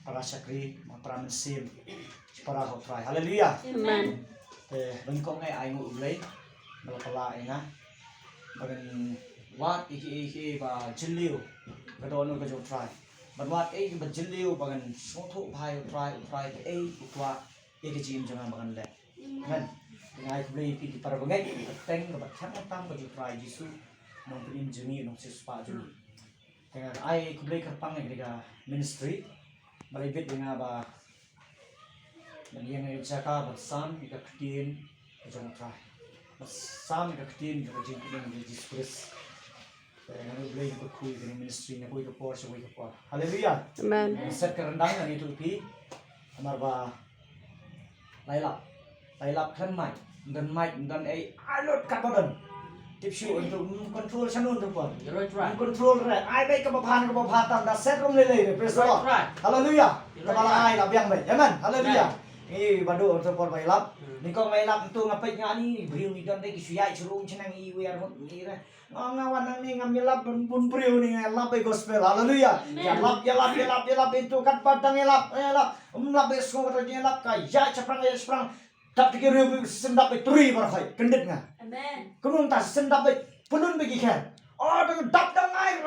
para syakri para mensim para ho try haleluya Amen. bengkong ai ngu ulai malapala ina bagan wat iki ba jiliu kadon ka jo try ban wat ba jiliu bagan sotho bhai try ukwa iki jim janga bagan le kan ngai kublai pi para bangai teng ba kham tam ba jo try jisu nong pin juni nong sis pa juni tengah ai kublai kerpang ni ga ministry malibit dengan ba yang jaka bersam kita ketin jangan try bersam kita ketin kita jingkin Jesus dengan boleh ikut kui dengan ministry nak kui ke por so kui ke por haleluya Amen. set kerendangan itu pi amar ba lailap kan mai dan alot kabadan tipsu untuk control sanun tu pun control re ai baik ke bahan dah set rom lele praise God haleluya kepala ai lah biang baik amen haleluya ni badu untuk por bailap ni kau bailap tu ngapai ngani briu ni dan dek suyai curung cenang i we ar ni re ngawan nang ni ngamilap pun briu ni lap gospel haleluya ya lap itu kan padang lap lap besko kata lap ka ya ceprang tak pikir sendap turi barhai kendet nga Amen. Kemun tas sendap punun bagi kan oh dap dangai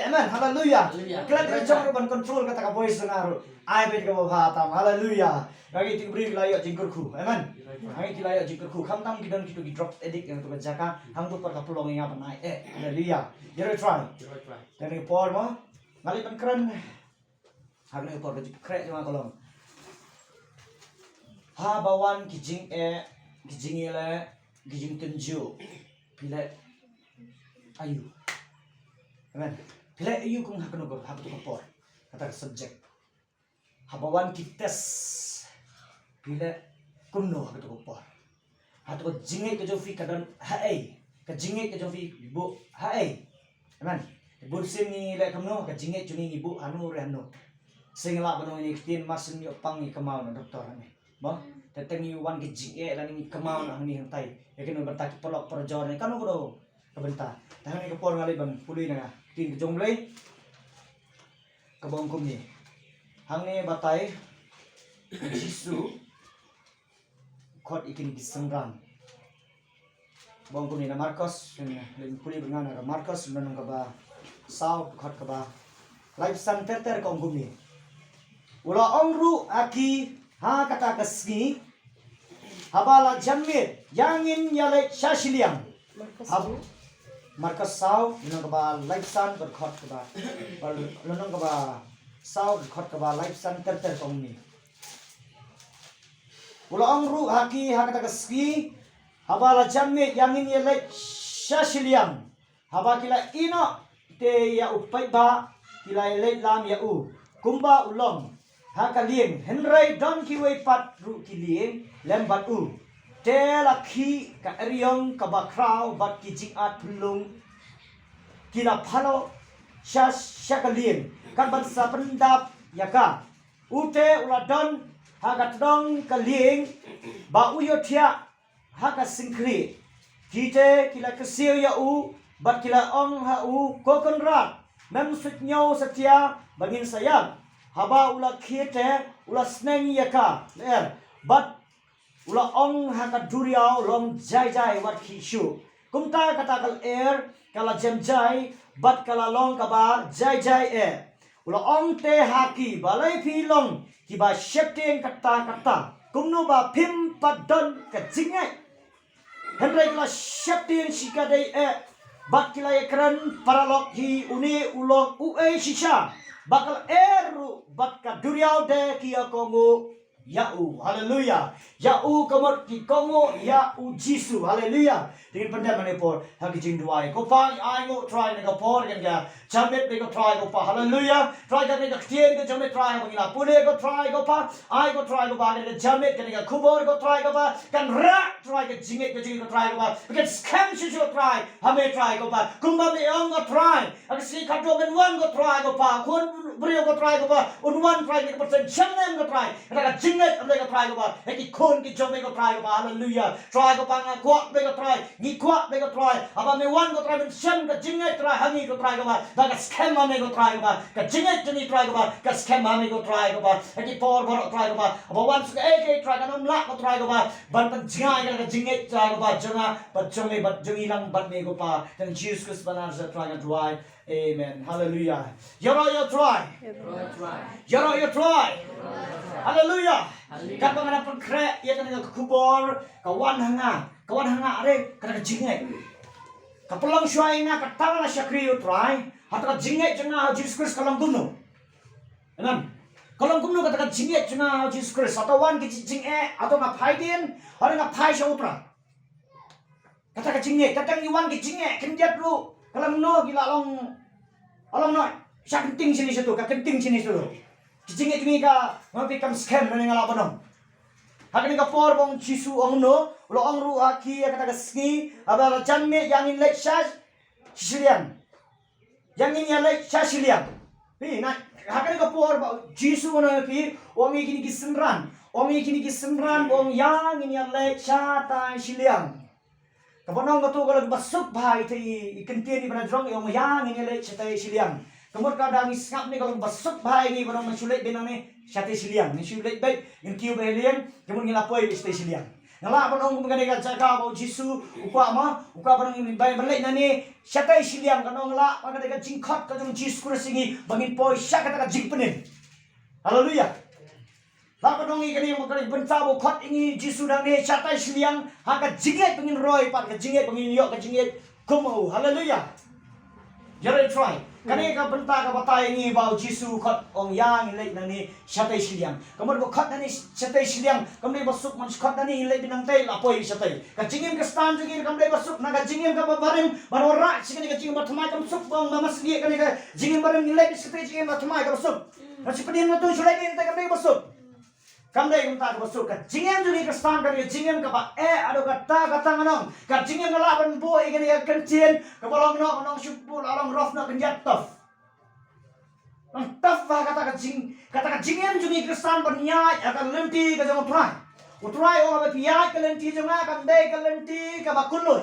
amen haleluya kelak jong ban control kata ka voice ngaru ai bet ka bhatam haleluya lagi ti beri layak jingkurku amen ai ti layak jingkurku kham tam kidan kitu drop edik yang tu jaka hang tu par ka pelong nga panai haleluya you try dan por mo ngali pan keren hang ni por krek cuma kolong habawan kijing jingtynjuh pile ayu amen pile ayu kung hakno ko habtu ko por kata subject habawan kites pile kumno habtu ko por hatu jinge ke jofi kadan hae ka jinge ke jofi bu hae amen bu sini le kumno ka jinge cuni ibu anu rehno singla bano ni kitin masin yo pang ni kamau na doktor ni ba teteng ni wan ke jinge la ni kamau na ni hantai yakin bertak pelok perjor ni kanu ko kabenta tangan ni kepor ngali bang puli na tin jong lei kabong kum ni hang ni batai jisu khot ikin gisangrang bong kum ni na marcos len puli bengan na marcos menung ka ba sau khot ka ba life center ter kong kum ni ula ongru aki ha kata kasgi habala jamit yangin yale shashiliang markas sau nong ba life san berkhot ka ba nong ba sau berkhot ka ba life san ter kong ni ula ongru aki ha kata kasgi habala jamit yangin yale shashiliang haba kila ino te ya upai ba kila le lam ya u kumba ulong haka lieng henry don kiwe pat ru kilieng lembat u te lakhi ka eriong ka bakrau bat ki jingat pulung kila phalo shaka lieng kan bat sa pendap yaka ute uladon haka tdong ka lieng ba uyothia haka singkri kite kila kesio ya u bat kila ong ha u kokonrat mem sutnyo setia bangin sayang haba ula khete ula sneng yaka ler bat ula ong haka duriau long jai wat khishu kumta kata kal kala jai bat kala long kaba jai ula ong te haki balai phi long ki ba shepteng kata kumno ba phim padon ka jingai henry kala shepteng sikadai bat kila ekran paralok hi uni ulong shisha bakal eru batka duriau de kia kongo yau haleluya yau kamot ki kongo yau jisu haleluya dengan pandai manepor hagi jing duai ko pa ai ngo try ne ko por kan ga jamet ne ko try ko pa haleluya try kan ne ko tien ko jamet try ko ila pune ko try ko pa ai ko try ko ba ne jamet kan ga kubor ko try ko pa kan ra try ko jinget ko try ko pa kan scam shi ko try hame try ko pa kumba me ong ko try ag si ka do ben wan ko try ko pa kon brio ko try ko ba unwan try ko percent chamnem ko try kada jinget amle ko try ko ba eki khon ki jome ko try ko ba hallelujah try ko pa nga kwa be ko try ni kwa be ko try aba me wan ko try ben chem ka jinget try hangi ko try ko ba da ka scam ame ko try ko ba ka jinget ni try ko ba ka scam ame ko try ko ba eki por bor try ko ba aba wan su ek try ka nom la ko try ko ba ban pan jingai ka jinget try ko ba jonga ba jome ba jongi lang bat me ko pa dan Jesus Christ banar sa try ka try. Amen. Hallelujah. Yoro yo try. Yoro yo try. Hallelujah. Kapag nga pun kre, ya kan nga kubor, kawan hanga are kana jingai. Kapulang syai nga katang na syakri yo try, hatta jingai janga Jesus Christ kalang kumno. Amen. Kalang kumno kata jingai janga Jesus Christ atau wan ki jingai atau nga phaidin, hari nga phai sya utra. Kata jingai, kata iwan ki jingai kenjat lu. Kalau no gila along no siya kenting sini situ, kenting sini situ. Kijinget ni ka ngapi kam scam na ngala panom. Hakani ka por bong chisu ong no, lo ong ru aki kata ka ski, aba janme yang in lek shas silian. Yang in ya lek shas silian. Pi na hakani ka por chisu na pi ong ikini kisenran. Ong ikini kisenran ong yang in ya lek shata silian. Kapanong katu kalau basuk bahai tei ikentia ni pada drong yang yang ini le cetai siliang. Kemudian kadang isngap ni kalau basuk bahai ni pada menculik benang ni cetai siliang. Ni culik baik yang kiu bahilian kemudian ngilapoi cetai siliang. Ngala panong kumagani ka jaga bau jisu upa ma uka panong ini baik berlek nani cetai siliang kanong ngala panong ka jingkot ka jong jisu kuresingi bangin poi syak kata ka jingpenin. Haleluya. Lapa dong ikani yang makani bentabo kot ingi jisu dang ne chatai siliang haka jinget pengin roy pat ka jinget pengin yok ka jinget kumo haleluya jare try kani ka benta ka batai ingi bau jisu kot ong yang ilek nang ni chatai siliang kamar bo kot nani chatai siliang kamne basuk man kot nani ilek binang tai lapoi chatai ka jingem ka stan jugi kamne basuk na ka jingem ka barim manora sikani ka jingem bathmai kam suk bong mamas gi kani ka jingem barim ilek chatai jingem bathmai ka basuk na sipedin na tu sulai ni ta kamne basuk kamdai kumta ko basuk ka jingem juni ka stan ka jingem ka ba ado ka ta nganong ka jingem ngala ban bo igani ka kentien ka bolong no nong syupul along rof na kenjat tof nang tof ba kata ka jingem juni ka stan ban nyai akan lenti ka jong utrai o ba piat ka lenti jonga kamdai ka lenti ka ba kuloi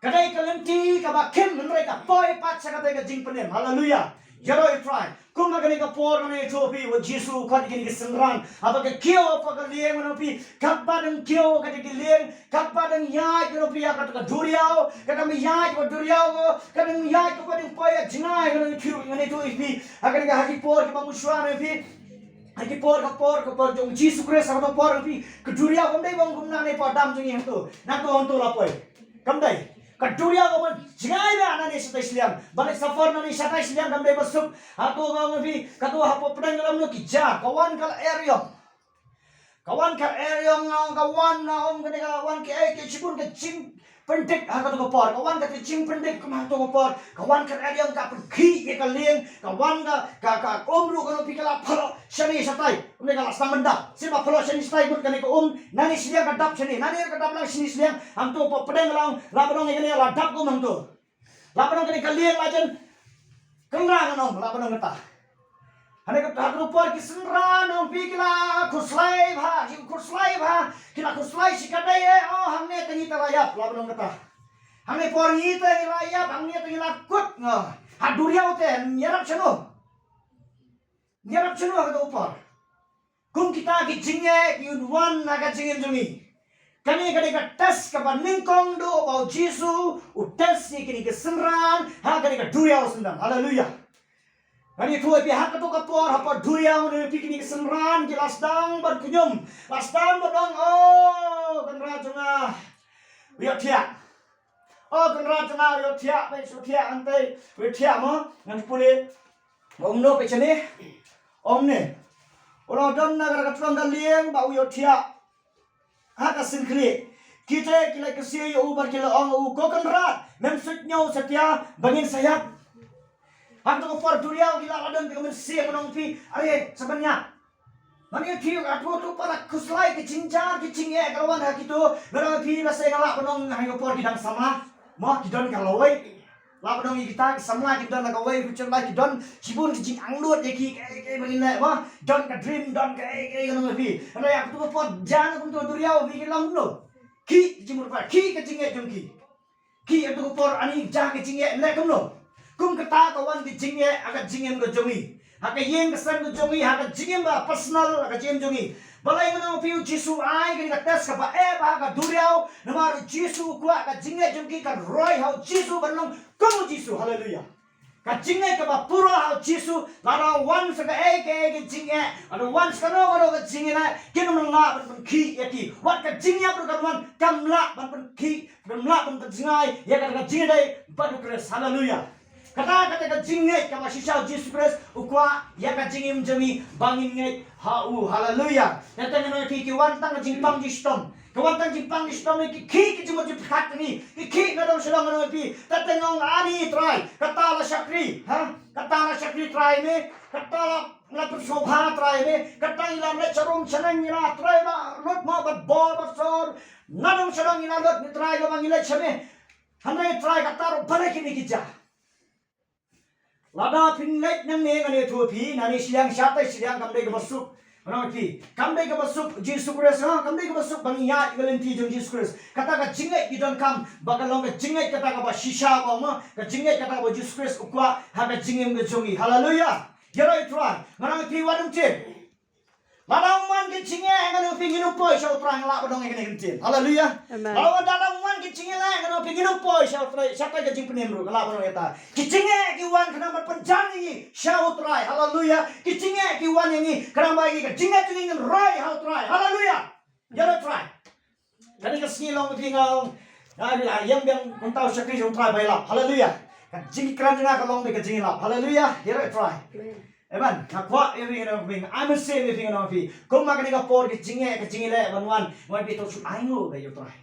kadai ka lenti ka ba kim mereka poi pat sa kata ka jing penem haleluya jaro utrai kumagani ka por na itopi wa jisu khat gini senran apa ka kio apa ka lieng manopi kappadang kio ka lieng kappadang yai manopi ka duriao ka mi yai ka duriao ka mi yai ka ding poya jinai ka tu ngani tu ipi akan ka haki por ka muswa na ipi haki por ka jong jisu kres ka por ipi ka duriao kam dai bang gumna ne padam jingi tu na to onto lapoi kam dai Kaduria ko man jingai na anani sa isliam balik safar na ni sa isliam kamde basuk ato ga mabi kato hapo pedang dalam no kija kawan kal area ngau kawan na om kene kawan ke ai ke chipun ke ching pendek ha kato por kawan ke ching pendek kuma to por kawan kal area ka pergi ke kaleng kawan ka omru ko pikala phalo shani satai umne kala samanda siba phalo shani satai but kane ko nani silia ka dap shani nani ka dap lang shini silia am to pedang lang labong ngene la dap ko mang to labong kane kaleng lajen kengrang nom labong ngata hane ka takru por kisenran om pikla kuslai bha kila kuslai sikadai oh hamne tangi talayap labong ngata hane por ni ta ilayap hamne tangi lakut haduria ute nyarap chano ka upar kum kita ki jinge yunwan naga jingem jungi kani kani ka tes ka paningkong do bau jisu utes ni kini kesenran ha kani ka duria usundang haleluya kani tu pi hak to ka por apa duria ni pi kini kesenran jelas dang ban kunyum lastan bodong oh kan rajunga wi thia oh kan rajunga yo thia pe su thia ante wi thia mo ngan pule om no pe chane om ne orang don nagar katron dalieng bau yo thia ha ka sinkri kita kila kesi yo ubar kila ong u ko kan rat mem sut nyau setia bangin sayap hak to por duria kila adon ke men se menong pi are sebenarnya mani thiu atwo tu para kuslai ke cincar ke cinge kalwan ha kitu nang pi la se ngala penong hayo por kidang sama mo kidon kaloi lap dong kita samla kita nak away future life don cibun jing anglut eki bangin na ba don ka dream don ka ngono pi ana ya tu pot jan tu duriau bi lang no ki jimur pa ki ka jinge jong ki tu por ani ja ka jinge le kum no kum kata kawan di jinge aga jingem go jongi haka yen ka san go jongi haka jingem ba personal aga jingem jongi balai ngono pi jisu ai ka tes ka ba ba ka duriau namar jisu kwa ka jinge jong ka roi hau jisu banong kum jisu haleluya ka jinge ka ba puro hau jisu lara once ka ke jinge ada once ka no ka jinge na kenu la ban ki yaki wat ka jinge pro ka man kamla ban ki kamla ban ka jingai ya ka jinge dai badu kres haleluya kata ka jinge ka masisau Jesus Christ ukwa ya ka jinge mjami bangin ngai hau haleluya ya ta no ki wan tang jing pang ji stom kawan tang jing pang ji stom ki jimo ji phat ni ki na dong sedang no pi ta tengong ani try kata la sakri kata la sakri try ne kata la shobha try ne kata ila le charong chanang ila try ba lot ma bat bol bat sor na dong sedang ila lot ni try lo mangile chame hanai try kata ro bale ki ni kija lada pinlek nang ne ngane thu phi nani siang syatai siang kamdai ke masuk Nanti, kamdai ke masuk Jesus Christ, kamdai ke masuk bangiya igalenti jong Jesus Christ. Kata ka jingai idon kam, bakalong ka jingai kata ka ba shisha ba ma, ka jingai kata ka ba Jesus Christ ukwa ha ka jingem ke jongi. Haleluya. Yeroi try. Nanti wadum tin. Dalam man ke jingai ngano pingin upoi syau try ngelak badong ngene kentin. Haleluya. Kalau dalam man ke jingai la ngano pingin upoi syau try siapa ke jing penemru ngelak badong eta. Ki jingai ki wan kana berpenjang ini syau try. Haleluya. Ki jingai ki wan ini kana bagi ke jingai tu ingin roi hau try. Haleluya. Yeroi try. Jadi ke sini long tinggal yang kontau syakri syau try bailap. Haleluya. Ka jing kran nga ka long ke jingai lap. Haleluya. Yeroi try. Amen. Kakwa every no thing. I'm a same thing no fi. Kung magani ka por ke jinge le banwan. Wan pi to su aingo ga yo try.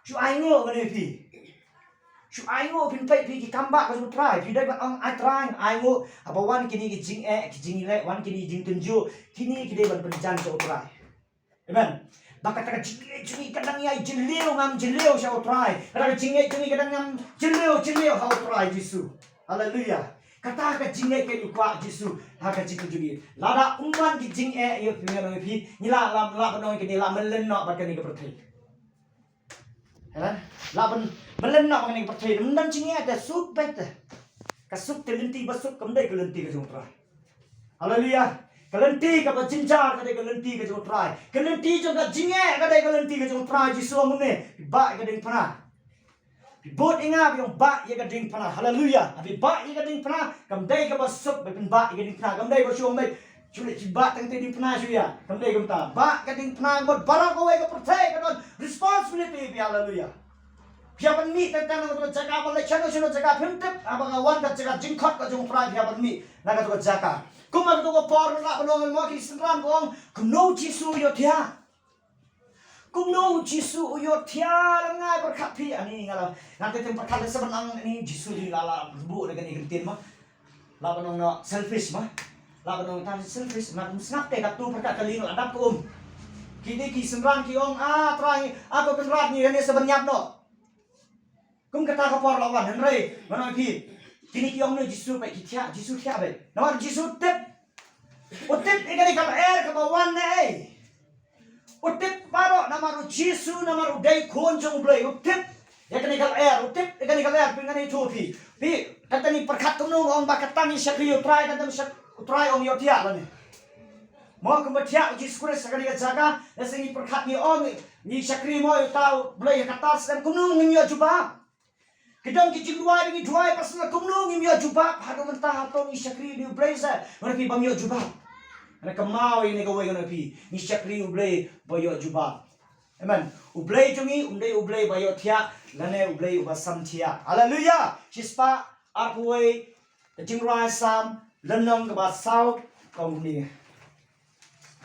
Su aingo ga ne fi. Su aingo pin pai pi ki kamba ka su try. Fi dai ba ang I trying aingo apa wan kini ki jinge le wan kini jingtynjuh. Kini ki dai ban penjan so try. Amen. Baka taka jinge kadang ya jileo ngam jileo so try. Kadang jinge kadang ngam jileo how try Jisu. Hallelujah. Kata ka jinge ke ukwa Jisu haka jingtynjuh lada umman ki jinge yo pinga pi nila lam la banong ki nila melen no bakani ke perthai helan la ban melen no bakani ke perthai mendang jinge ada sup bet ka sup telenti basuk kamdai kelenti ke jontra haleluya kelenti ka bajinjar ka dai kelenti ke jontra kelenti jo ka jinge ka dai kelenti ke jontra Jisu amune ba ka ding pana Bot inga yung ba ya gading pana haleluya abi ba ya gading pana kamdai ka basuk ba ba ya gading pana kamdai ko syong mai sulit ba tang ding pana suya kamdai ko ta ba gading pana mod barang ko ka percaya ka don responsibility bi haleluya piaban mi tentang ko jaga ba le chano chano jaga phimtip abang awan ka jaga jingkhot ka jong pra piaban mi na ka jaga kuma ko por la balong mo ki sran ko kumno Jisu yo thia kumno Jisu yo thia ngai berkat pi ani ngala nanti tempat kali sebenang ini Jisu di lala bu dengan ikan mah la banong no selfish mah la banong tan selfish na snap te katu berkat kali no adap ko kini ki senrang ki ong try aku kenrat ni ini sebenyap no kum kata ka por lawan henry mana ki kini ki ong no Jisu pai ki thia Jisu thia bai nawar Jisu tip utip igani ka ka bawan nei utip baro namaru Jisu namaru dai khonjong blai utip ya kani kal utip kani kal pingani thupi pi katani perkhat kumno ong bakatani sakriyo try kadam try ong yo tia lani mo kum tia Jisu Christ kani ka jaga nasingi perkhat ni ong ni sakri mo tau blai katas dan kumno ngim yo juba kidang ki jingwai ni duai pasna kumno ngim yo juba hado mentah to ni sakri ni blaza ngani bang yo juba ana kamau ini ko wei pi ni sakri ublei boyo juba amen ublei jungi ublei boyo thia lane ublei ubasam thia haleluya chispa arpuai jingrai sam lenong ba sau kong ni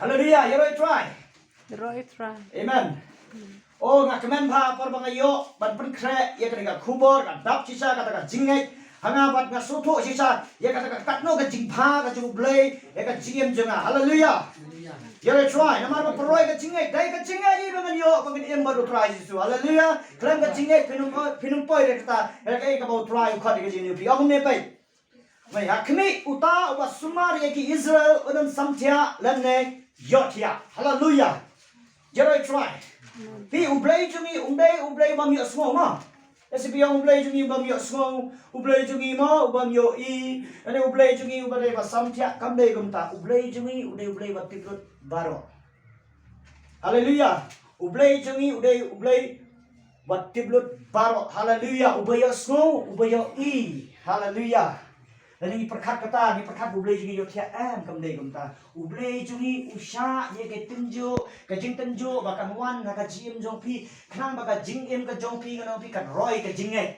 haleluya yeroi try amen oh ngakamen pha por bangayo ban pen kre ye ka khubor ka dap chisa ka ta jingai hanga bat nga sotho sisa ye ka katno ka jingpha ka jublei ye ka jingem jonga haleluya Yare try, nama apa peroi ke jingai, dai ke jingai ini dengan yo, dengan em baru try Yesus. Haleluya. Klaim ke jingai pinum poi dek ta, dek ke bau try ukhat ke jingai pi. Aku ne pai. Mai hakmi uta wa sumar ye ki Israel udan samthia lenne yotia. Haleluya. Yare try. Pi ublai jungi ublai bam yo semua ma. Esi pi yang ublai jungi bam yo semua, ublai jungi ma bam yo i, ane ublai jungi ublai ba samthia kam dei gum ta. Ublai jungi ublai ba tikrut baro. Haleluya. Ublai jungi ublai ba tikrut baro. Haleluya. Ubaya semua ubaya i. Haleluya. Dan ini perkat kata, ini perkat ublai jungi yo tia am kam dei gum ta. Ublai jungi usha ye ke jingtynjuh, ke jingtynjuh bakang wan ka jim jong pi, khnang baka jingem ka jong pi kan pi kan roi ka jingai.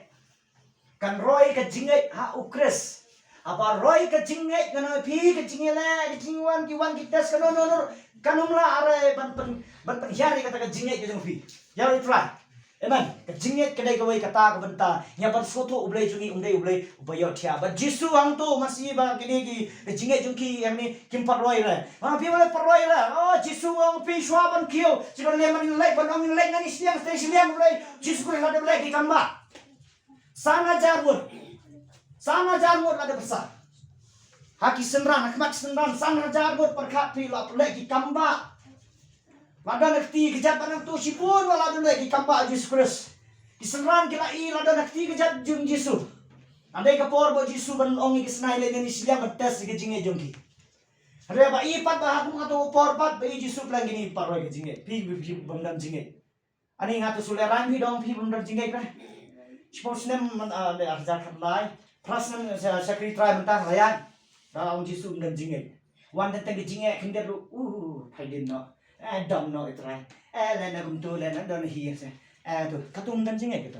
Kan roi ka jingai ha ukres. Apa roi ka jingai kan pi ka jingele, ka jingwan ki wan ki tes kan no kanumla are ban hiari kata ka jingai ka jong pi. Ya try. Amen. Ka jingai ka dai ka wai kata ka benta. Nya ban soto ublai jungi ublai ubayo thia. Ba Jisu ang tu masih ba kini ki jingai jong ki yang ni kimpat roi le. Ma pi wala paroi le. Oh Jisu ang pi shwa ban kio. Sino le man lek ban ong lek ngani siang stay siang ublai. Jisu ko ngada lek ki kamba. Sana jarmut ada besar. Haki senran, hakmat senran, sana jarmut perkat pi la lek ki kamba. Lada nakti kejat panang tu sipun wala dulu lagi kamba Yesus Kristus. Disenran kila i lada nakti kejat jung Yesus. Andai kapor bo Yesus ban ongi kesnai le ngani silia betes ke jinge jongki. Ada ba i pat ba hakum ngatu por pat ba Yesus lang gini paroi ke jinge. Pi bangdan jinge. Ani ngatu suleran pi dong pi bangdan jinge ka. Sports nem le arja khatlai. Plus nem secretary mentah rayan. Ra ong Yesus bangdan jinge. Wan den teng jinge kinder thaidin no. Dom no itu right. Lena gumtu lena don hiya se. Tu katum dan jingai kita.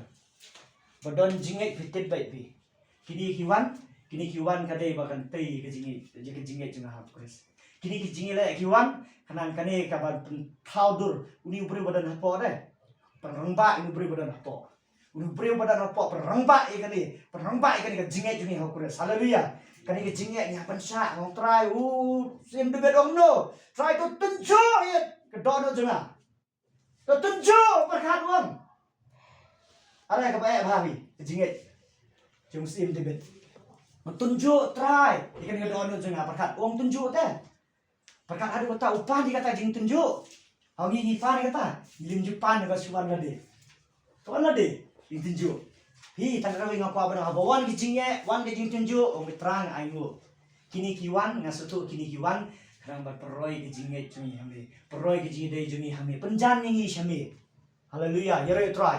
Bodon jingai fitit baik pi. Kini kiwan kadai bahkan tei ke jingai cuma hap kres. Kini ki jingai le kiwan kanan kane kaban thaudur uni upri badan hapo deh. Perangba ini upri badan hapo. Uni upri badan hapo perangba ikani ke jingai jungi hap kres. Haleluya. Kani ke jingai nya pensya ngong try sim de bedong no. Try to tunjuk ye ke dono jenga. To tunjuk perkat wam. Ada ke bae bhabi ke jingai. Jung sim de bed. Tunjuk try ikan ke dono jenga perkat wong tunjuk teh. Perkat ada kata upah dikata jing tunjuk. Au ngi pan kata lim jupan ke suwan lade. Tuan lade jing tunjuk. Hi tan rawi ngapa bana habawan ki jinge wan ke jingtynjuh ong terang aingu. Kini kiwan ngasutu kini kiwan karang bar peroi ke jinge cumi hame. Peroi ke jinge dei jumi hame. Penjan ngi shame. Haleluya. Yare try.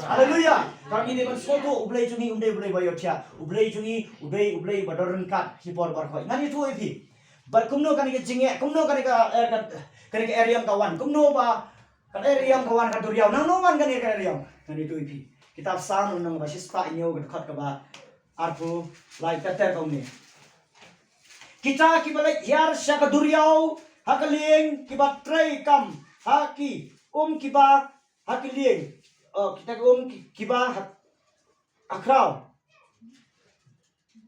Haleluya. Kami ini ban soto ublai jungi ublai bayo tia. Ublai jungi ublai badoran kat hipor bar khoi. Ngani tu epi. Bar kumno kan ke jinge kumno kan ke area kawan. Kumno ba kan area kawan ka duriau. Nang no man kan ke area. Ngani tu ipi. Kitab Sam nang basis pa inyo gakhat ka ba arpu lai kata kau ni. Kita kibalai hiar sya ka duriau hakaling kibat trei kam haki kiba hakiling. Kita kiba akrau.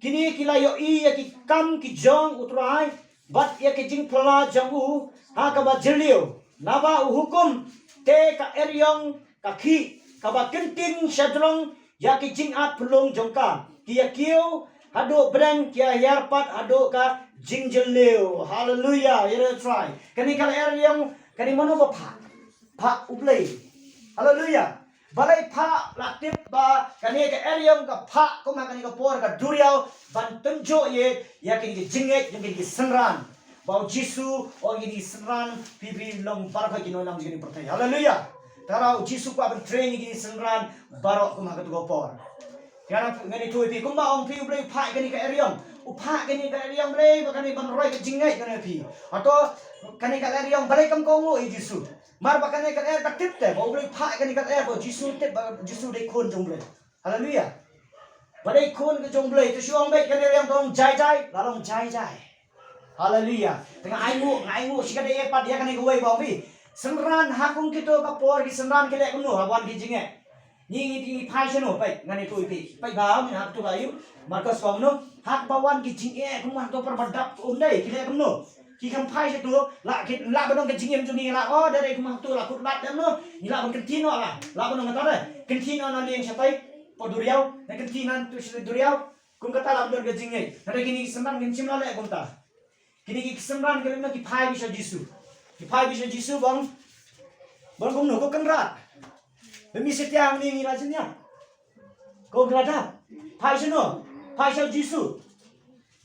Kini kilayo i ya ki kam ki jong utrai bat ya ki jing phala jangu ha ka ba jirliu. Naba hukum te ka eryong ka khi kaba kenting syadrong ya ki jing at pulung jongka kia kiu hado brang kia yarpat hado ka jingjeleu. Haleluya. Yere try kani kala eryong kani mono ba pa ublay. Haleluya. Balai pa laktip ba kani ka eryong ka pa kuma kani ka por ka duriau ban tunjo ye ya kini ki jinget yang kini ki senran bau Jisu o ini senran pipi long barka kino lang kini percaya. Haleluya. Tarau Jisu pa ben training gini senran barok kuma ka tugo por. Karena ngani tu pi kumba ong pi ublay pa kani ka eryong. Upa kani ka eryong blay bakani ban roy ka jinget kani pi. Atau kani ka eryong balai kam kongo i Jisu. Mar bakani ka er ka tip te bau ublay pa kani ka er bau Jisu tip Jisu dei kun jong blay. Haleluya. Balai kun ka jong blay tu syong bai kani eryong tong jai lalong jai. Haleluya. Tengah aingu sikade epat dia kani kuwai bau pi. Senran hakung kito kapor ki senran kele kuno hawan ki jinge. Ni pai seno pai ngani tu pi. Pai ba mi hak tu bayu. Marcos pamno hak bawan ki jinge kumah to perbadap undai kile kuno. ki kam phai se tu la ba dong ke jingem ju ni la oh dari ku mang tu la put bat dam no ni la ban kentino la ba dong ngata de kentino na lieng sapai po duriau na kentinan tu se duriau kum kata la dong ke jingem na kini semran ngin chim la le kum ta kini ki semran ke na ki phai bisa jisu ki phai bisa jisu bang kum no ko kan rat mi setiang ni la jenya ko grada phai se no phai se jisu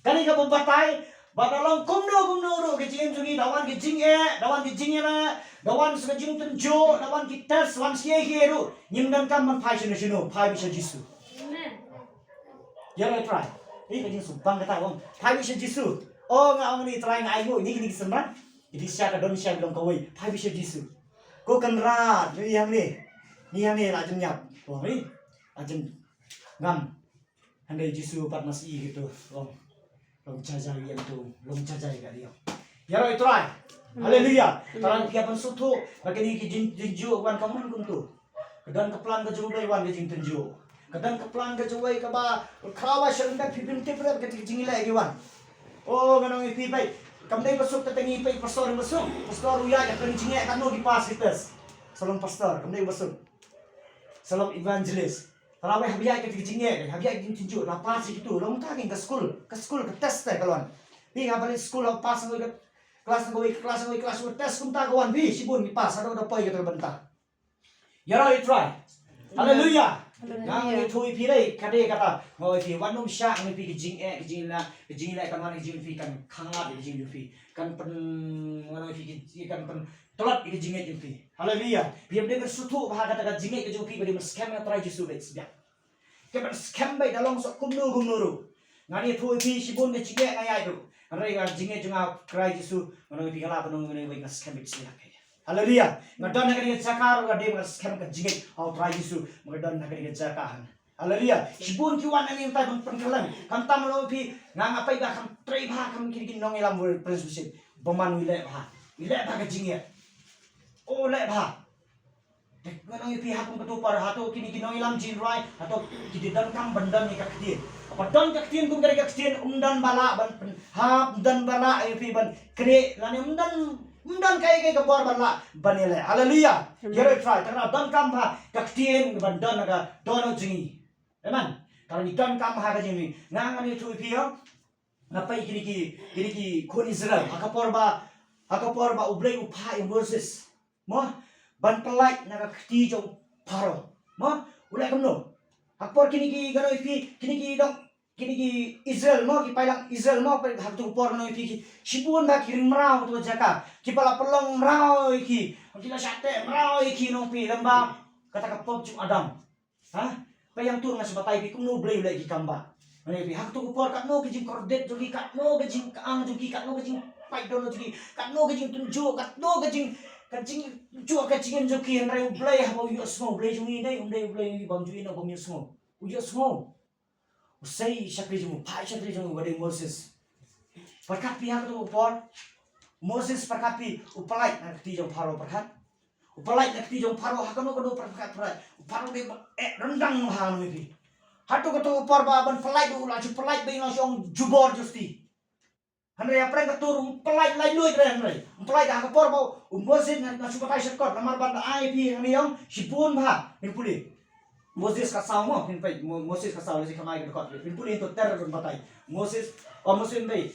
kani ka batai badalong kumno ro ke jingem jungi dawan ke jinge na dawan se jingtynjuh dawan ki tes wan sie hieru nyimdan kam man phai se no phai bisa jisu amen ya ra try ka jing sumpang kata wong phai bisa jisu oh nga ni try ngai go ni semran ini sia ka don sia dong kawai phai bisa jisu ko kan rat ni yang ni la jeng nyap oh ni ajeng ngam handai jisu pat masih gitu oh long jajai yang tu long jajai ka dia ya ro try haleluya taran kia pan sutu bagini ki jingtynjuh wan kaman kum tu kedan keplan ke jumbai wan ke jingtynjuh kedan keplan ke jumbai ka ba khawa shalda pipin tipre ke jingila ki wan oh ganong ipi pai kamdai masuk tetengi pai pastor uya ya kan jinge kan no di pasitas salong pastor kamdai masuk salong evangelis Tarawih habia ke jinge habia jingtynjuh na pas gitu long ta ke school ke test ta kalon bi ngabali school pas ke kelas tes kum ta kawan bi sibun ni pas ada poi ke terbentah ya ro try haleluya nang ni thui pi dai kade kata ngoi pi wanum sha ngi pi ke jing la kan mani jing pi kan khanga de jing pi kan pen ngoi pi kan pen tolat ke jing pi haleluya biar dia bersutu bah kata jing ke jing pi beri scam ya try jisu bet sbia ke ber scam bai dalong sok kumno ro ngani thui pi sibun ke jing ngai do Rai ga jinge junga krai jisu ngoi pi kala penung ngoi bai scam bet sbia haleluya ngadon nakari jakar ga dem scam ka jinge au try jisu ngadon nakari jakahan haleluya sibun ki wan ani ta pengkalan kan tam lo pi ngang apai ga kam trai ba kam kiri nong elam prescription boman wile ba ka jinge oh le ba nong pi hakum ketu par hato kini nong elam jin rai atau kidi dan kam bandan ni ka ktin apa dan ka ktin kum dari ka ktin umdan bala ban hap dan bala pi ban kre lani umdan kai ka bor bala banele haleluya yere try tara dan kam ba ka ktin ban dan ga dono jingi amen kalau ni dan kam ha ka jingi ngang ani tu pi yo ngapai kini ki kon Israel akapor ba ublei upha Moses mo ban pelai na kti jong paro mo ulai kamno akpor kini ki gano ipi kini ki Israel mo ki pailang Israel mo pa hak tu por no ipi sipun ba kirim rau tu jaka ki pala pelong rau iki kila sate rau iki no pi lamba kata kapop cum Adam ha payang tur ngas batai pi kumno blei ulai ki kamba ani pi hak tu por kat no ki jing kordet jogi kat no ki jing kaang jogi kat no ki jing pai don jogi kat no ki jing tunjuk kat no ki jing jua ka jingem joki rai ublai ha bo yo smo ublai jungi dai ublai bam jui no bam yo smo uyo smo usai shakri jumu pai shakri jumu wade Moses perkat pihak tu upor Moses perkat pi upalai na kti jong pharo perkat upalai na kti jong pharo hakano kodo perkat pharo de rendang ha no pi hatu ko to upor ba ban pelai du la ju pelai be no jong jubor justi Handai apa yang ketur pelai lai lui keren handai pelai dah kapor bau Moses na suka pai sekot namar banda ai pi ni yong sipun ba ni puli Moses ka sao mo pin pai Moses ka sao le kamai ka kot pin puli to ter batai Moses bai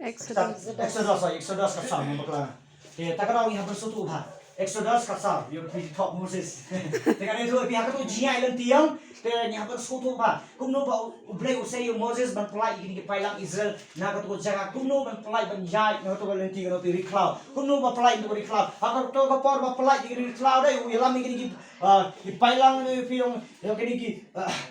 Exodus ka sao mo bakla takara wi haber sutu ba Exodus ka sao yo pi top Moses tekan itu pihak tu jia ilan tiang te nya haber sutu ba kumno ba ublei usai Moses ban pelai ini pailang Israel na ka tu jaga kumno ban pelai ban jai na tu len ti no pi riklau kumno ba pelai tu riklau akar to ka por ba pelai di riklau dai ulam ini ki pailang pi yong yo kini ki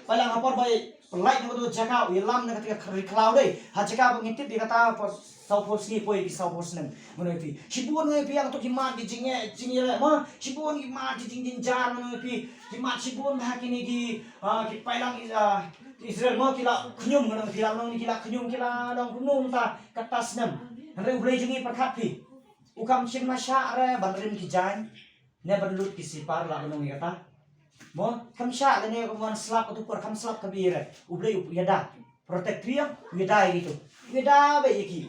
pailang hapor ba pelai no tu jaga ulam na ka riklau dai ha jaga ngitip di kata sau pos ni poi sau pos nem ngono pi sibun ngai pi yang to ki mat di jinge le ma sibun ki mat di jing jar ngono pi ki mat sibun ha kini ki pailang Israel mo kila knyum ngono kila nong ni kila knyum kila dong kunung ta katas nem re ublei jingi perkat pi ukam chin masya re banrim ki jan ne banlut ki sipar la nong kata mo kam sya le ne ko slap tu por kam slap ka bi re ublei yada protect dia yada gitu yada be iki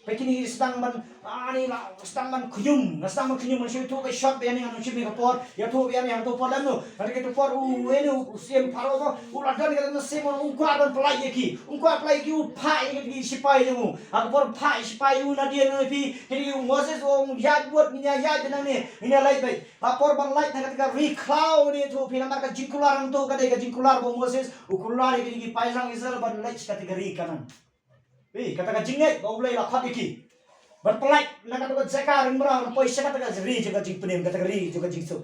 Pekini sedang ani la sedang kunyum masih tu ke shot be ani anu chimi kapor ya tu be ani anu por lamu hari ke tu por enu siem paro ko uladan ke siem ungkwa dan pelai ki ungkwa pelai ki upai ki sipai jemu aku por pai sipai una dia no pi kini Moses yad buat minya yad benang ni minya lai bai lapor ban lai tengah tengah recloud ni tu pi nama ka jingkular tu ka jingkular bo Moses ukular ki paisang Israel ban lai kategori kanan kata jingnet bau boleh lakukan iki. Berpelai nak kata zakar merang poi kata ri juga jing penim kata ri juga jing su.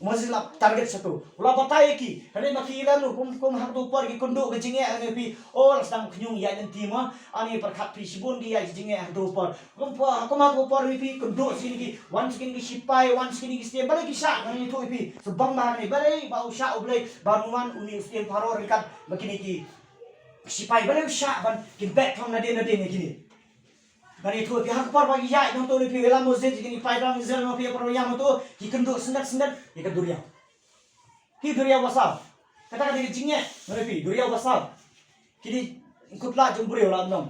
Masih lah target satu. Ulah batai iki. Kali makilan lu kum hak tu por ki kunduk ke jingnya ani pi oh sedang kenyung ya nanti mah ani berkat pi sibun dia jingnya hak tu por. Kum mak por pi kunduk sini ki wan skin ki sipai wan skin ki stem balik ki syak ani tu pi sebang mah ni balik bau syak boleh banuan uni stem paror kat begini ki sipai balik syak ban ki back from nade ni gini. Bani tu pi hak par bagi ya dong tu pi vela Moses gini pai dang Israel no pi pro yang tu ki kenduk sendat ya ke duria. Ki duria wasal. Kata di jingnya no pi duria wasal. Kini ikutlah jemburi ulah nom.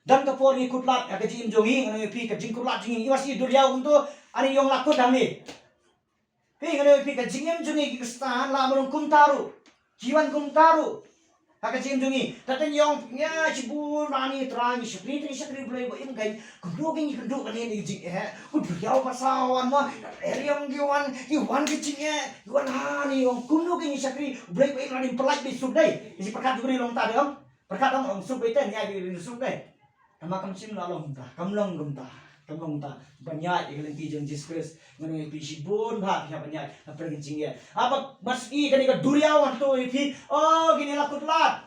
Dan ke por ikutlah ya ke jing jongi no pi ke jing kutlah jing iwas i duria untuk ani yong lakut dang ni. Pi no pi ke jingem jongi ki stan la merung kum taru. Jiwan kum taru. Haka jing jongi taten yong nya cibur nani terang syukri boleh buat imgai kenduk ni jing udah pasawan mah yang giwan kecingnya giwan hani yong kenduk ni syukri boleh buat imgai pelaj besuk dai isi perkat beri long ta dong perkat dong suk beten ya di suk dai kama kam sim la long ta kam long ta banyak yang ti jong Jesus ngene pi sibun ha ya banyak apa kencingnya apa maski kan ka duriawan tu pi oh gini lakutlat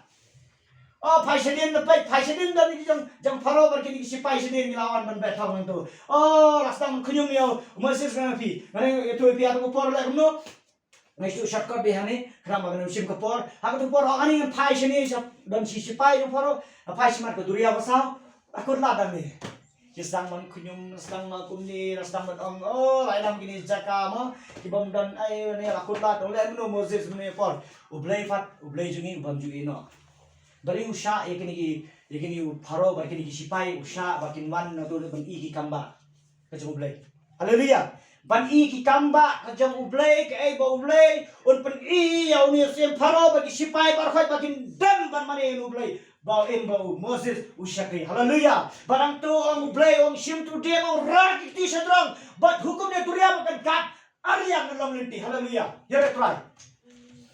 oh paisinin dan ni jang paro berkini si paisinin lawan ban betong tu oh lastam kunyum yo Moses ngene pi ngene itu pi atu por la kumno ngai tu shortcut be hani kram ngene sim ka por ha tu por ani paisinin dan si pai yo poro paismar ko duria basa akutlat dan ni sedang man kunyum sedang man kumni sedang man oh lain gini jaka mo kibam dan ai ni lakutlat oleh no Moses ni por ublai jungi bam jungi no dari usha yakini paro bakini ki sipai usha bakin wan na tu ban i ki kamba kajong ublai haleluya ban i ki kamba kajong ublai ke ai ba ublai un pen i ya uni sem paro baki sipai bar khoi bakin dam ban mane ublai bau bau Moses usyakri haleluya barang tu ang ublai ang sim tu dia ang rak ti sadrong bat hukum dia turia bukan kat ariang dalam linti haleluya ya try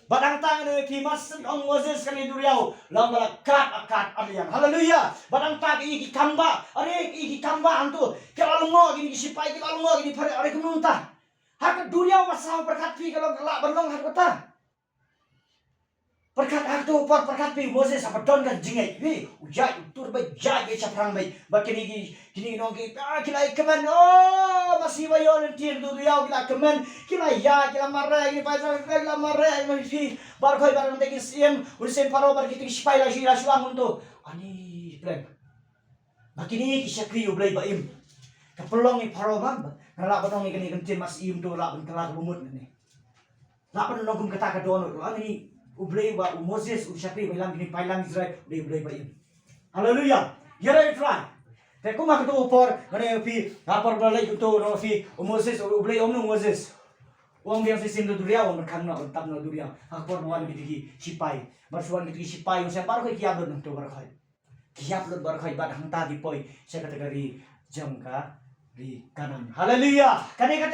badang tangan ni mas ang Moses kan duriau lang kat ariang haleluya badang tag iki kamba are iki kamba antu kalau ngo gini sipai kalau ngo gini pare are kumunta hak duriau masah berkat pi kalau gelak berlong hak kota perkat aku perkat pi Moses apa don kan jingai pi ujai tur ba jai ke caprang bai bakini gini nong ki kila kemen oh masih bayon tin du riau kila kemen kila ya kila marre ki paisa kila marre pi bar khoi bar nte ki sim ursen paro bar ki sipai la jira suang untuk ani plan bakini ki syakri ublai baim kapelong ni paro bang nala batong ni kentin mas im tu la ben kala bumut ni la ben nogum kata ka dono ani ublay ba Moses usyakri bilang gini pailang Israel ublay ba yun haleluya yara try te kuma ka to por ngane pi apor balay to no fi Moses ublay Moses uang biang sisim do duria uang berkang na tap na duria akpor wan gidi sipai barsuan gidi sipai usai par ko kiab do to barkhai kiab do barkhai bad hangta di poi sa kategori jangka di kanan haleluya kane ka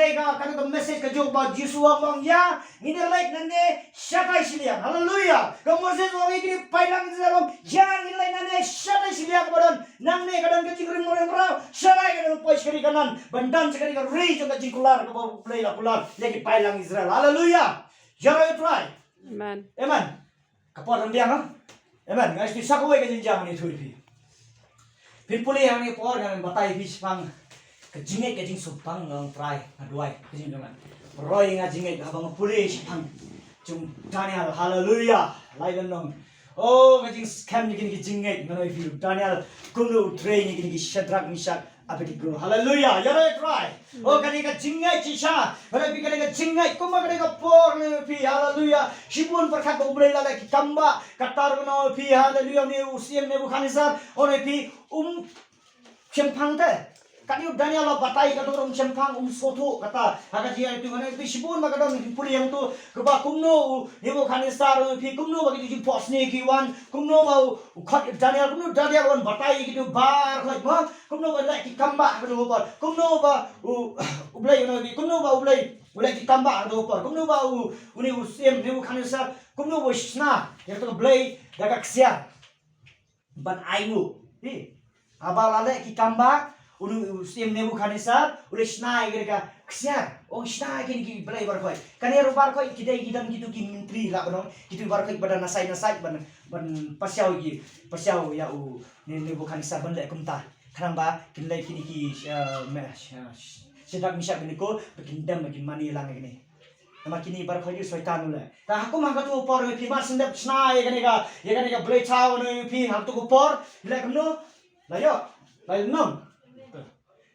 message ka jog ba Joshua bang ya ngine like nane shakai siliang haleluya ka Moses wang igri pailang zalom ya ngine like nane shakai siliang badan nang ne kadang ka jingring mo ra shakai ka poi skari kanan bandan skari ka ri jong ka jingkular ka play la pular lagi pailang Israel haleluya jara try amen kapor rambiang ha amen guys ti sakoi ka jinjang ni thuri pipuli yang ni por kan batai bis pang kejingai kejing supang ngang try aduai kejing jangan roy ngajingai abang puli sipang cung Daniel haleluya lain nong oh kejing scam ni kini kejingai nganoi film Daniel kumno train ni kini Shadrach Meshach Abednego haleluya yara try oh kani kejingai cisha kani kejingai kuma kani por pi haleluya sibun perkat ublay la ki kamba katar no pi haleluya ni usiem Nebukadnezar one pi Cempang teh. Kadi Daniel lo batai kata orang cempang soto kata agak dia itu mana itu sibun maka dong puli yang tu keba kumno nemo kanisar pi kumno bagi tu pos ni kiwan kumno mau kat Daniel on batai gitu bar koi ma kumno ba lek ki kamba gitu par kumno ba ublai no kumno ba ublai ki kamba gitu par kumno ba uni usiem nemo kanisar kumno ba sna ya tu ublai daga ksia ban ainu abal lek ki kamba unu sim nebu kanisar ule snai gereka kesiar snai kini belai barkoi kani ru barkoi kidai gidam gitu ki menteri la banong gitu barkoi pada nasai ban pasiau ya nebu kanisar ban le kumta karamba kinlai kini ki sedak misak beniko bekindam bagi mani lang ini nama kini barkoi ju soitan ule ta aku mangka tu por pi mas sendap snai kani ka belai chau ne pi hak tu por le kumno layo nom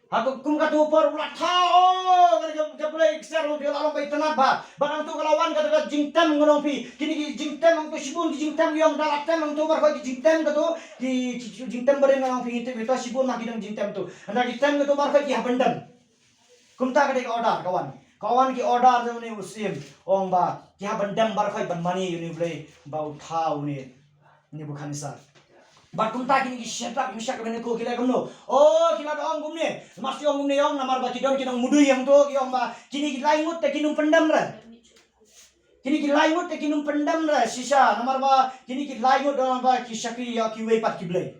aku kum kata upar ulah tau kan boleh seru dia lalu bayi tenat ba barang tu kelawan kata jingtem ngolong pi kini jingtem ang tu sibun jingtem yang dalam tem ang tu bar kau jingtem kata di jingtem bareng ngolong pi itu sibun nak hidang jingtem tu anda jingtem kata bar kau hapdeng kum tak ada order kawan ki order tu ni usim ong ba hapdeng bar kau ban mani ni boleh bau tau ni bukan sah Batum tak ini setup misyak kene ko kila kono. Oh kila dong gumne. Mas yong gumne yong namar ba kidon kinong mudu yang tu yong ba kini laimut te kinung pendam ra. Kini laimut te kinung pendam ra sisa namar ba kini laimut dong ba kisaki ya kiwe pat kiblai.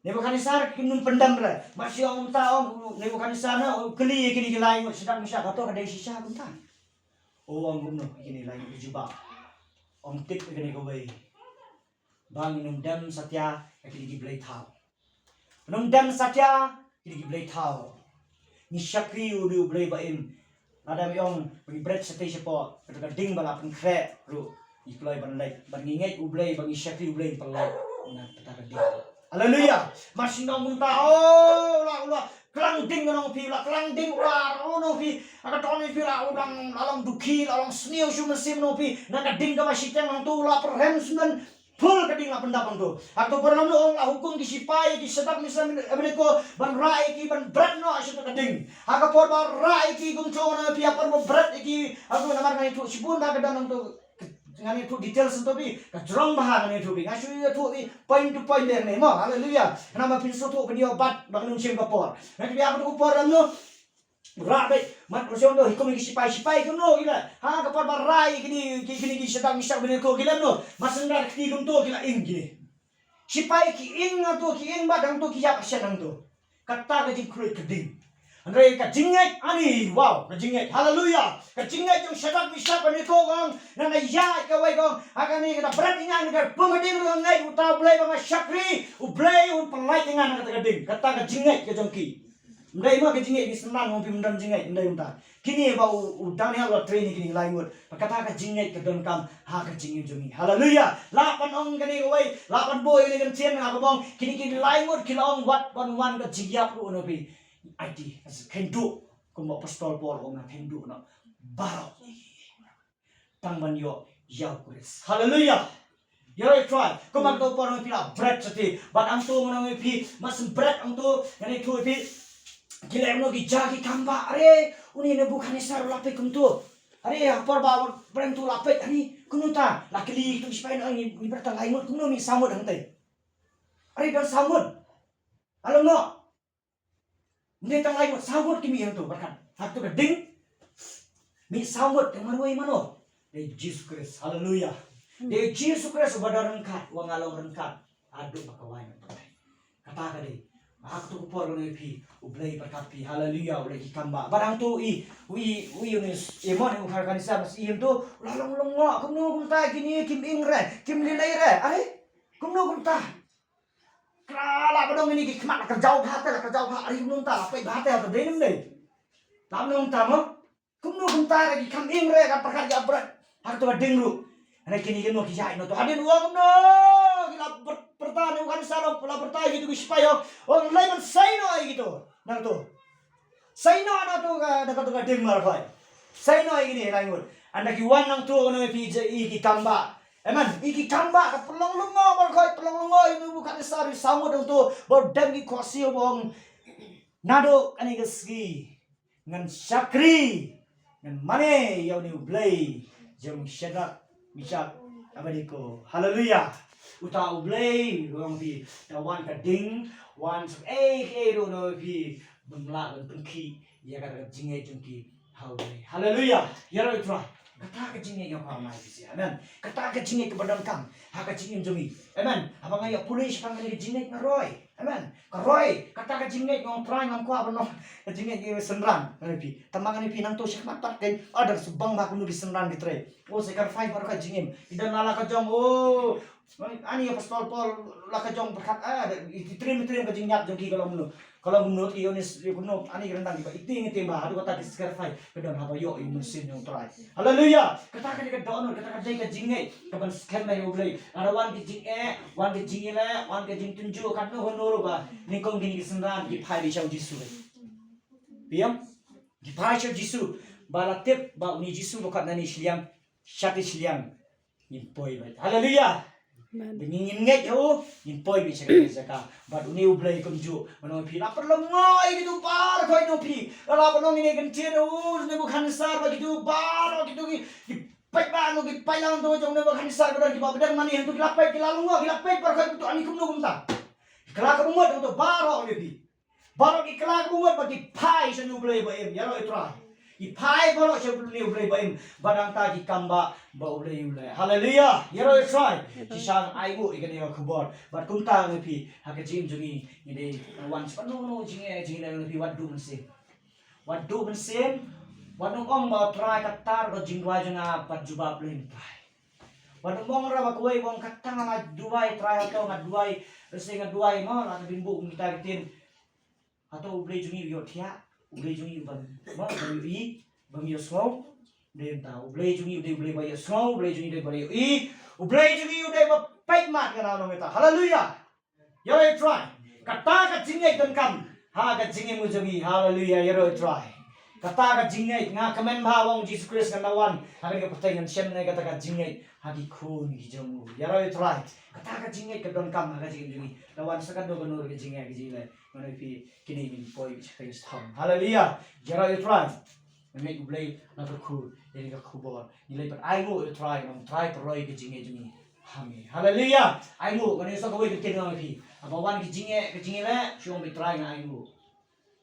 Nebo kanisar kinung pendam ra. Mas yong ta ong nebo kanisar na keli kini laimut sedang misyak atau kada sisa kunta. Oh ong gumno kini laimut juba. Ong tik kene ko bai. Bang minum dam satya kini belai tahu. Minum dam satya kini belai tahu. Ni syakri udah belai baim. Ada yang bagi bread satya siapa. Ketika ding balapan krek lu. Iklai bandai. Banginget ublai bagi syakri ublai pelai. Nah petaka ding. Haleluya. Masih nong muntah. Oh ulah. Kelang ding nong pi ulah kelang ding ulah. Oh nong pi. Agak toni pi lah udang alam duki alam seniau sumesim nong pi. Naga ding kama siteng nong tu ulah perhem sembilan. Full kading la pendapan tu. Atau pernah no la hukum disipai di sedap misal mereka ban rai ki ban berat no asyik kading. Aga por ban rai ki gungco na pia por berat ki aku namar ngai tu sibun da kadang tu ngani tu details tu bi ka jrong bahan ngani tu bi ngasu tu bi point to point der ne mo haleluya. Nama pin so tu video bat bang nun sim ka por. Nanti biar aku por no Rabe, mat masih untuk hikum lagi sipai kuno gila. Ha kapal barai kini sedang misak bener ko gila no. Masendar ki kum to gila ing gini. Sipai ki ing tu ki ing badang tu ki yak sedang tu. Kata ke jing kruit keding. Andre ka jinget ani wow ka jinget haleluya. Ka jinget yang sedang misak bener ko gong nana ya ka wai gong akan ni kita berat ingan ka pengading ro ngai utau blai bang syakri u blai u pelai ingan kata keding. Kata ka jinget ke jongki. Ndai ma ke jingai di senang ngompi mendam jingai ndai unta. Kini ba udang ni lo training kini laimut. Kata ka jingai ke don kam ha ka jingai jumi. Haleluya. Lapan ong kini oi, lapan boy ni kan cien ngak bong. Kini laimut kila ong wat wan ka jigyap ru no pi. IT as kendu ko mo pastol por ong na kendu no. Barok. Tangban yo yaw kuris. Haleluya. Yoi try. Ko mag to por no pila bread sati. Bat ang to mo no pi mas bread ang to ngani to pi Gila yang lagi jagi kamba, are, uni ne bukan esar lapik kuntu, are apa bawa brand tu lapik ani kunuta, lakili itu supaya ni bertang laimut kunu mi samud hantai, are dan samud, alam no, ni tang laimut samud kimi yang tu berkan, hak tu keding, mi samud yang manuai mano, de Jesus Christ, haleluya, de Jesus Christ badar rengkat, wang alam rengkat, aduh makawai nanti, kata kadi. Aku tu kupor ni pi, ublay berkapi, haleluya, ublay kikamba. Barang tu unis, emon yang ukar kanisa mas iem tu, lalong ngok, kumno kumta gini kim ingre, kim lilai re, ay, kumno kumta. Kala badong ini kikmat kerjau hati, ari kumno kumta, apa hati atau denim deh. Lalong kumta mo, kumno kumta lagi kim ingre, kan perkarja berat, hak tu bading lu. Anak kini kini mau kisah ini tu, hadin uang kumno, gila pertanyaan bukan salah pula pertanyaan gitu supaya orang lain men say no gitu nang tu say no anak tu dekat ding marfai say no gini lain anda kiwan nang tu ono pi iki kamba eman iki kamba pelong lungo marfai pelong lungo itu bukan sari samud untuk berdengki kuasi wong nado ani geski ngan syakri ngan mane yau ni ublay jom syadak bisak abadiko. Haleluya. Uta ublay wong pi wan kading wan do no pi bemla benki ya kata jingai jengki haublay. Haleluya. Ya ro kata ke jingai yang kau mai bisi. Amen. Kata ke jingai ke badan kam. Ha ke jingai jomi. Amen. Abang ayah pulis pang ke jingai ngaroi. Amen. Karoi kata ke jingai ngong try ngam kwa bano. Ke jingai ke senran. Pi. Tamang ni pi nang to syakmat paten. Ada subang ba kunu di senran ditre. Oh sekar fai baru ka jingai. Idan lala ka jong. Oh ani apostol Paul la ka jong berkat ditrim ke jingat jengki kalau menurut Ionis kuno ani rendang ba iting ba adu kata sekar fai kedon haba yo musim yang try. Haleluya. Kata ka donor kata ka jingai kaban skan mai ublay. Ada wan ke jingai wan ke jingile wan ke jingtynjuh kan no honoro ba nikong gini senran di pai di chau jisu. Biam di pai chau jisu balatip ba uni jisu bokat nani siliang syati siliang nimpoi ba. Haleluya. Dingin nget yo nimpoi bi saka ba uni ublay kumju mano pi la perlu ngoi gitu par koi no pi la perlu ngini gentir ne bukan sar ba gitu bar gitu di pai ba no di pai lang to jong ne bukan sar ba di ba bedang mani hentu lapai ki lalu ngoi lapai par koi tu ani kumno kumta kelak kumot untuk baro ne pi baro ki kelak kumot ba di pai sa ublay ba em ya ro itra i pai baro sa ublay ba em badang ta ki kamba ba ublay. Haleluya. Ya ro itra kisang aibu ikani ka kubor bat kumta ne pi ha ke jim jungi ni wan pano jinge ne pi wadu mensin wadu ong ba try katar ko jingwa jana pat jubab len pai wadu mong ra ba kuai wong katang na duai try atau na duai rese nga duai mo la bimbu kita kitin atau ublay jungi yo thia ublay jungi ban mo bang yo small dem ta ublay jungi ublay ba yo small ublay jungi de ba yo ublay jungi ublay ba pait mat kana no meta. Haleluya. Ya ro try kata ka jingai dan kam ha ka jingai mu jungi. Haleluya. Ya ro try kata ka jingai nga kamen ba wong Jesus Christ kan lawan ha ka percaya shem na kata ka jingai ha ki khun ki jomu. Ya ro try kata ka jingai ka don kam ha ka jingai jungi lawan sakan do gonor ka jingai ki jile mano pi kini min poi ki stam. Haleluya. Ya ro try make ublay na ka khu ini ka khubor nilai pat ai mo try peroi ke jinge jungi hami. Haleluya. Ai mo kan so ka wei ke kenang pi abawan ke jinge le syong be try na ai mo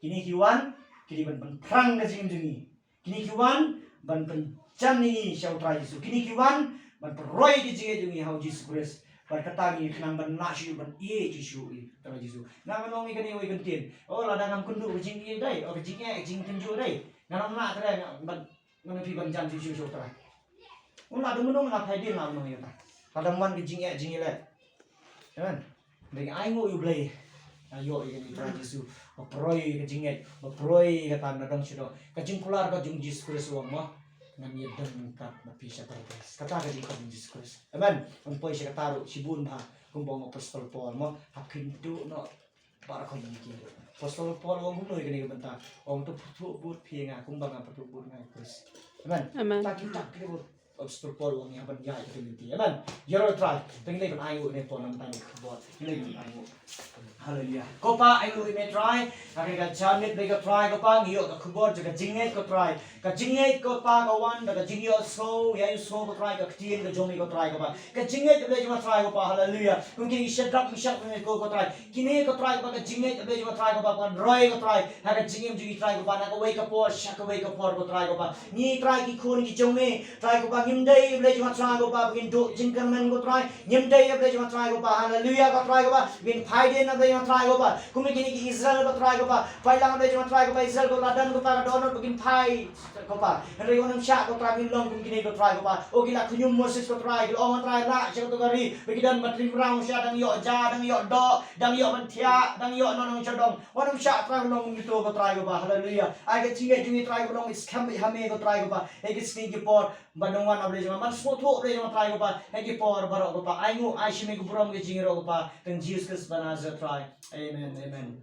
kini kiwan kini ban perang ke jinge jungi kini kiwan ban pencam ni syau try Yesus kini kiwan ban peroi ke jinge jungi how Jesus Christ berkatangi kenang ban na syu ban ye Yesus try Yesus na manong ni kan wei kentin oh ladang am kundu ke jinge dai oh ke jingtynjuh dai nganam na trai ban ngana pi ban jam Yesus so try un la dum nong na phai din la no ya ta kadang man ke jinge le kan dei ai ngo yu blay ayo ini try Yesus oproi ke jinge oproi ke tan dong sido ke jingkular ke jing Jesus Christ wong mo ngam yedem kat na pi sa paradise kata ke jing Jesus Christ. Amen. Un poi sa kataru sibun ha kumbong apostol Paul mo hakintu no para ko yiki apostol Paul wong kuno ikani benta wong tu but pi nga kumbang apa tu but nga Christ. Amen. Tak kita ke apostol Paul wong yang ban ya itu. Amen. Yero try pengen kan ayo ne pon nang tani buat ini ayo. Haleluya. Kopa ayo ini try ka jamit bega try kopa ngiyo ka kubor jaga jinget ko try ka jinget ko pa ka wan daga jingyo so ya so ko try ka tien ka jomi ko try kopa ka jinget be jama try kopa. Haleluya. Mungkin isyadrak misyak ko try kini ko try kopa ka jinget be jama try kopa kon roy ko try ha ka jingem jugi try kopa na ko wake up por syak wake up por ko try kopa ni try ki khun ki jomi try kopa ngimdei be jama try kopa begin do jingkermen ko try ngimdei be jama try kopa. Haleluya ko try kopa bin phaiden na try ko pa kung kini ki Israel ko try ko pa pailang be try ko pa Israel ko ladan ko pa donor begin phai ko pa henry onam sya ko try min long kung kini ko try ko pa o gila kunyum Moses ko try ko on try la sya ko gari begidan matrim round sya dang yo ja dang yo do dang yo mantia dang yo nonong chodong onam sya try long gitu ko try ko pa. Haleluya. Ai ke chinge jungi try ko long is kam hame ko try ko pa e ke skin ki por banungan able jama man smotho ble jama try ko pa e ke por baro ko pa ai ngu ai shime ko brom ke jingiro ko pa teng Jesus Christ banaza try. Amen. Amen.